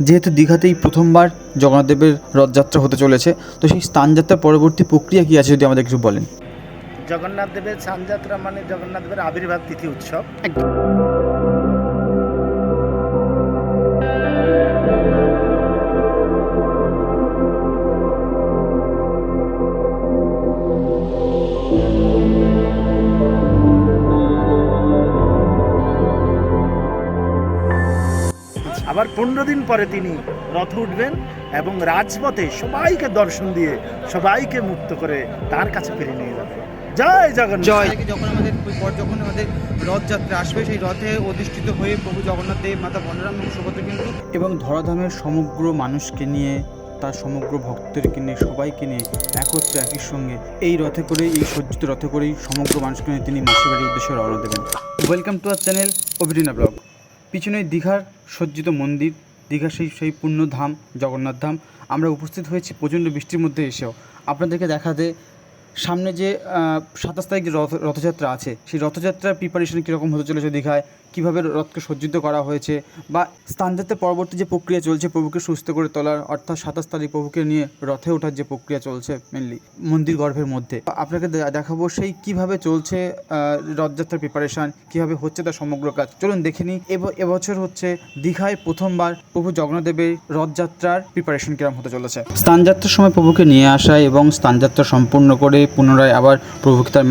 যেহেতু দীঘাতেই প্রথমবার জগন্নাথদেবের রথযাত্রা হতে চলেছে, তো সেই স্থানযাত্রার পরবর্তী প্রক্রিয়া কী আছে যদি আমাদের কিছু বলেন। জগন্নাথ দেবের স্থানযাত্রা মানে জগন্নাথ দেবের আবির্ভাব তিথি উৎসব। আবার 15 দিন পরে তিনি রথ উঠবেন এবং রাজপথে সবাইকে দর্শন দিয়ে সবাইকে মুক্ত করে তার কাছে ফিরে নিয়ে যাবে। জয় জগন্নাথ। যখন আমাদের রথযাত্রা আসবে, সেই রথে অধিষ্ঠিত হয়ে প্রভু জগন্নাথ দেব, মাতা বলরাম এবং সুভদ্রা কিন্তু এবং ধরাধামের সমগ্র মানুষকে নিয়ে, তার সমগ্র ভক্তদেরকে নিয়ে, সবাইকে নিয়ে একত্রে একই সঙ্গে এই রথে করে, এই সজ্জিত রথে করেই সমগ্র মানুষকে নিয়ে তিনি মাসির বাড়ির উদ্দেশ্যে রওনা দেবেন। ওয়েলকাম টু আওয়ার চ্যানেল অভিডিনা ব্লগ। পিছনে দীঘার সজ্জিত মন্দির, দীঘার সেই পুণ্যধাম জগন্নাথ ধাম। আমরা উপস্থিত হয়েছি প্রচণ্ড বৃষ্টির মধ্যে এসেও আপনাদেরকে দেখাতে সামনে যে 27 তারিখ যে রথযাত্রা আছে, সেই রথযাত্রার প্রিপারেশন কীরকম হতে চলেছে দীঘায়, কীভাবে রথকে সজ্জিত করা হয়েছে, বা স্থানযাত্রার পরবর্তী যে প্রক্রিয়া চলছে প্রভুকে সুস্থ করে তোলার, অর্থাৎ 27 তারিখ প্রভুকে নিয়ে রথে ওঠার যে প্রক্রিয়া চলছে মেনলি মন্দির গর্ভের মধ্যে, আপনাকে দেখাবো সেই কীভাবে চলছে রথযাত্রার প্রিপারেশান, কীভাবে হচ্ছে তার সমগ্র কাজ। চলুন দেখে নিই এবছর হচ্ছে দীঘায় প্রথমবার প্রভু জগন্নাথদেবের রথযাত্রার প্রিপারেশন কীরকম হতে চলেছে। স্থানযাত্রার সময় প্রভুকে নিয়ে আসা এবং স্থানযাত্রা সম্পূর্ণ করে পুনরায় আবার প্রভুকে তার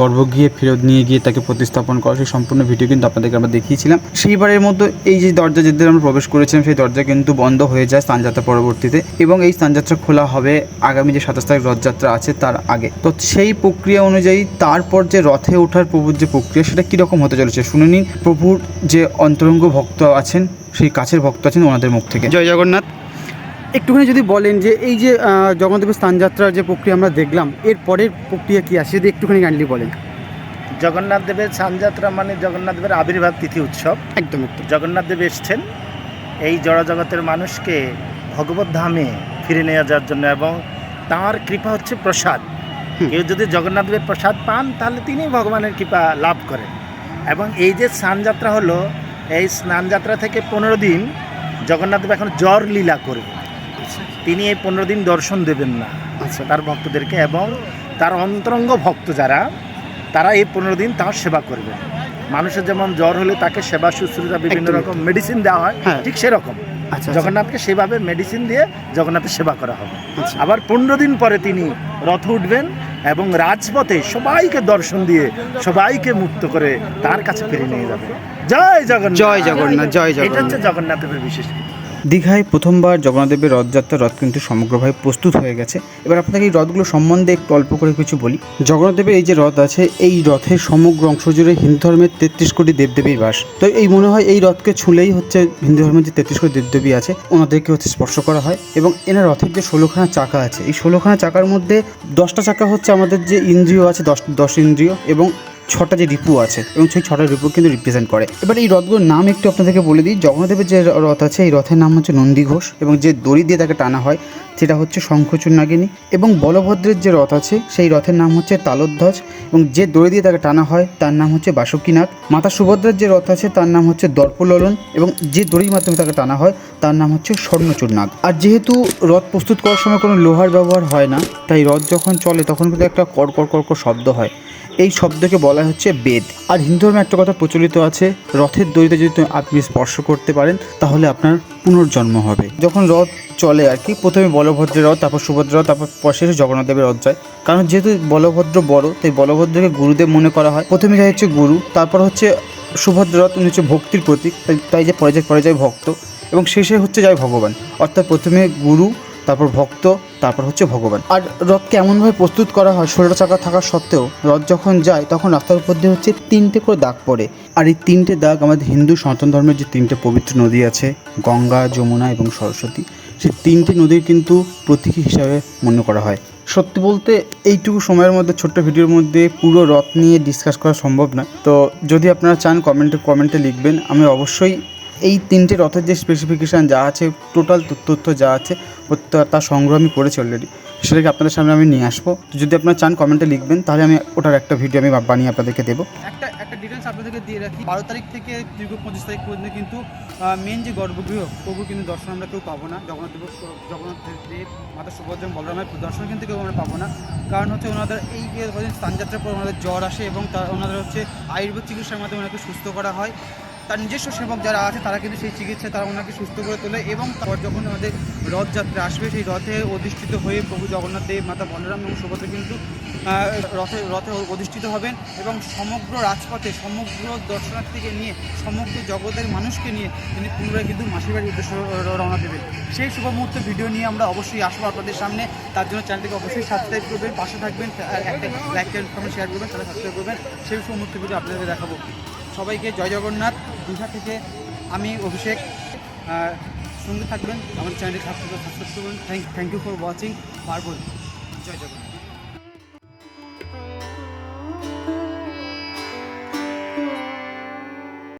গর্ভগৃহে ফেরত নিয়ে গিয়ে তাকে প্রতিস্থাপন করা, সেই সম্পূর্ণ ভিডিও কিন্তু আপনাদেরকে আমরা দেখিয়েছিলাম। সেইবারের মতো এই যে দরজা যেদিন আমরা প্রবেশ করেছিলাম, সেই দরজা কিন্তু বন্ধ হয়ে যায় স্থানযাত্রা পরবর্তীতে, এবং এই স্থানযাত্রা খোলা হবে আগামী যে 27 তারিখ রথযাত্রা আছে তার আগে। তো সেই প্রক্রিয়া অনুযায়ী তারপর যে রথে ওঠার প্রভুর যে প্রক্রিয়া, সেটা কীরকম হতে চলেছে শুনে নিন প্রভুর যে অন্তরঙ্গ ভক্ত আছেন, সেই কাছের ভক্ত আছেন ওনাদের মুখ থেকে। জয় জগন্নাথ। একটুখানি যদি বলেন যে এই যে জগন্নাথদেবের স্থানযাত্রার যে প্রক্রিয়া আমরা দেখলাম, এর পরের প্রক্রিয়া কী আছে যদি একটুখানি কাইন্ডলি বলেন। জগন্নাথ দেবের স্থানযাত্রা মানে জগন্নাথ দেবের আবির্ভাব তিথি উৎসব। একদম। জগন্নাথ দেব এসছেন এই জড়জগতের মানুষকে ভগবত ধামে ফিরে নিয়ে যাওয়ার জন্য, এবং তাঁর কৃপা হচ্ছে প্রসাদ। কেউ যদি জগন্নাথ দেবের প্রসাদ পান তাহলে তিনি ভগবানের কৃপা লাভ করেন। এবং এই যে স্নানযাত্রা হলো, এই স্নানযাত্রা থেকে 15 দিন জগন্নাথ দেব এখন জ্বর লীলা করবেন। তিনি এই 15 দিন দর্শন দেবেন না তার ভক্তদেরকে, এবং তার অন্তরঙ্গ ভক্ত যারা, তারা এই 15 দিন তার সেবা করবেন। মানুষের যেমন জ্বর হলে তাকে সেবা শুশ্রূষা বিভিন্ন রকম মেডিসিন দেওয়া হয়, ঠিক সেরকম জগন্নাথকে সেভাবে মেডিসিন দিয়ে জগন্নাথের সেবা করা হবে। আবার 15 দিন পরে তিনি রথ উঠবেন এবং রাজপথে সবাইকে দর্শন দিয়ে সবাইকে মুক্ত করে তার কাছে ফিরে নিয়ে যাবে। জয় জগন্নাথ। জয় জগন্নাথ। জয় জগন্নাথ। এটা হচ্ছে জগন্নাথের বিশেষ। দীঘায় প্রথমবার জগন্নাথদেবের রথযাত্রা, রথ কিন্তু সমগ্রভাবে প্রস্তুত হয়ে গেছে। এবার আপনাকে এই রথগুলো সম্বন্ধে একটু অল্প করে কিছু বলি। জগন্নাথদেবের এই যে রথ আছে, এই রথের সমগ্র অংশ জুড়ে হিন্দু ধর্মের 33 কোটি দেবদেবীর বাস। তো এই মনে হয় এই রথকে ছুঁলেই হচ্ছে হিন্দু ধর্মের যে 33 কোটি দেবদেবী আছে ওনাদেরকে হচ্ছে স্পর্শ করা হয়। এবং এনার রথের যে 16খানা চাকা আছে, এই 16খানা চাকার মধ্যে 10টা চাকা হচ্ছে আমাদের যে ইন্দ্রিয় আছে, 10 ইন্দ্রিয়, এবং 6টা যে রিপু আছে, এবং সেই 6টা রিপু কিন্তু রিপ্রেজেন্ট করে। এবার এই রথগুলোর নাম একটু আপনাদেরকে বলে দিই। জগন্নাথদেবের যে রথ আছে, এই রথের নাম হচ্ছে নন্দীঘোষ, এবং যে দড়ি দিয়ে তাকে টানা হয় সেটা হচ্ছে শঙ্খচূড় নাগিনী। এবং বলভদ্রের যে রথ আছে, সেই রথের নাম হচ্ছে তালধ্বজ, এবং যে দড়ি দিয়ে তাকে টানা হয় তার নাম হচ্ছে বাসুকীনাথ। মাতা সুভদ্রার যে রথ আছে তার নাম হচ্ছে দর্পলোলন, এবং যে দড়ির মাধ্যমে তাকে টানা হয় তার নাম হচ্ছে স্বর্ণচূড় নাগ। আর যেহেতু রথ প্রস্তুত করার সময় কোনো লোহার ব্যবহার হয় না, তাই রথ যখন চলে তখন কিন্তু একটা কড়কড় কড়কড় শব্দ হয়। এই শব্দকে বলা হচ্ছে বেদ। আর হিন্দু ধর্মে একটা কথা প্রচলিত আছে, রথের দড়িতে যদি আপনি স্পর্শ করতে পারেন তাহলে আপনার পুনর্জন্ম হবে। যখন রথ চলে আর কি, প্রথমে বলভদ্রের রথ, তারপর সুভদ্রের রথ, তারপর শেষে জগন্নাথদেবের রথ যায়। কারণ যেহেতু বলভদ্র বড়, তাই বলভদ্রকে গুরুদেব মনে করা হয়। প্রথমে যায় হচ্ছে গুরু, তারপর হচ্ছে সুভদ্র রথ, উনি হচ্ছে ভক্তির প্রতীক, তাই যে পরে যায় ভক্ত, এবং শেষে হচ্ছে যায় ভগবান। অর্থাৎ প্রথমে গুরু, তারপর ভক্ত, তারপর হচ্ছে ভগবান। আর রথকে এমনভাবে প্রস্তুত করা হয়, 16টা চাকা থাকা সত্ত্বেও রথ যখন যায় তখন রাস্তার উপর দিয়ে হচ্ছে 3টে করে দাগ পড়ে। আর এই 3টে দাগ আমাদের হিন্দু সনাতন ধর্মের যে 3টে পবিত্র নদী আছে, গঙ্গা, যমুনা এবং সরস্বতী, সেই 3টে নদীর কিন্তু প্রতীকী হিসাবে মনে করা হয়। সত্যি বলতে এইটুকু সময়ের মধ্যে, ছোট্ট ভিডিওর মধ্যে পুরো রথ নিয়ে ডিসকাস করা সম্ভব না। তো যদি আপনারা চান কমেন্টে লিখবেন, আমি অবশ্যই এই 3টে রথের যে স্পেসিফিকেশান যা আছে, টোটাল তথ্য যা আছে তার সংগ্রহ আমি করেছি অলরেডি। সেটাকে আপনাদের সামনে আমি নিয়ে আসবো। তো যদি আপনারা চান কমেন্টে লিখবেন, তাহলে আমি ওটার একটা ভিডিও আমি বানিয়ে আপনাদেরকে দেবো। একটা ডিটেলস আপনাদেরকে দিয়ে রাখি, 12 তারিখ থেকে দীর্ঘ 25 তারিখ পর্যন্ত কিন্তু মেন যে গর্ভগৃহ প্রভু কিন্তু দর্শন আমরা কেউ পাবো না। জগন্নাথ দেব মাতা সুভদ্রা বলরামের দর্শন কিন্তু কেউ আমরা পাবো না। কারণ হচ্ছে ওনাদের এই স্থানযাত্রার পর ওনাদের জ্বর আসে এবং ওনাদের হচ্ছে আয়ুর্বেদ চিকিৎসার মাধ্যমে ওনাকে সুস্থ করা হয়। তার নিজস্ব সেবক যারা আছে তারা কিন্তু সেই চিকিৎসায় তারা ওনাকে সুস্থ করে তোলে এবং তারপর যখন আমাদের রথযাত্রা আসবে সেই রথে অধিষ্ঠিত হয়ে প্রভু জগন্নাথ দেব মাতা বলরাম এবং সুভদ্রা কিন্তু রথে অধিষ্ঠিত হবেন এবং সমগ্র রাজপথে সমগ্র দর্শনার্থীকে নিয়ে সমগ্র জগতের মানুষকে নিয়ে তিনি পুনরায় কিন্তু মাসির বাড়ির উদ্দেশ্যে রওনা দেবেন। সেই শুভ মুহূর্ত ভিডিও নিয়ে আমরা অবশ্যই আসবো আপনাদের সামনে। তার জন্য চ্যানেলটিকে অবশ্যই সাবস্ক্রাইব করবেন, পাশে থাকবেন, একটা লাইক কমেন্ট শেয়ার করবেন, তাহলে সাবস্ক্রাইব করবেন। সেই শুভ মুহূর্ত ভিডিও আপনাদেরকে দেখাবো। সবাইকে জয় জগন্নাথ। দীঘা থেকে আমি অভিষেক, সঙ্গে থাকবেন, আমার চ্যানেলটি সাবস্ক্রাইব করবেন। থ্যাংক ইউ ফর ওয়াচিং পার্বণ। জয় জগন্নাথ।